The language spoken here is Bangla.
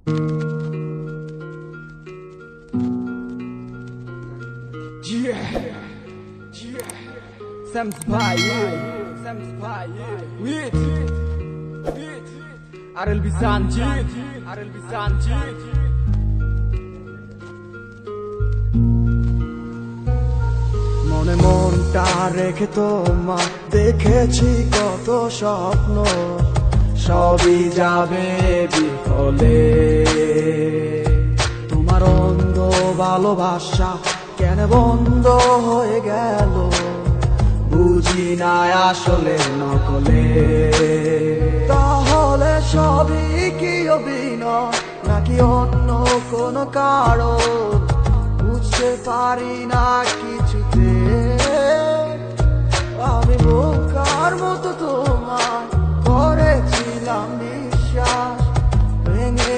RLB Sanjit, মনে মনটা রেখে তোমার দেখেছি কত স্বপ্ন, সবই যাবে বিফলে। তোমার অন্ধ ভালোবাসা কেন বন্ধ হয়ে গেল, বুঝি না আসলে নকলে। তাহলে সবই কি অভিনয় নাকি অন্য কোনো কারণ, বুঝতে পারি না কিছুতে। আমি বোকার মতো তোমায় করেছিলাম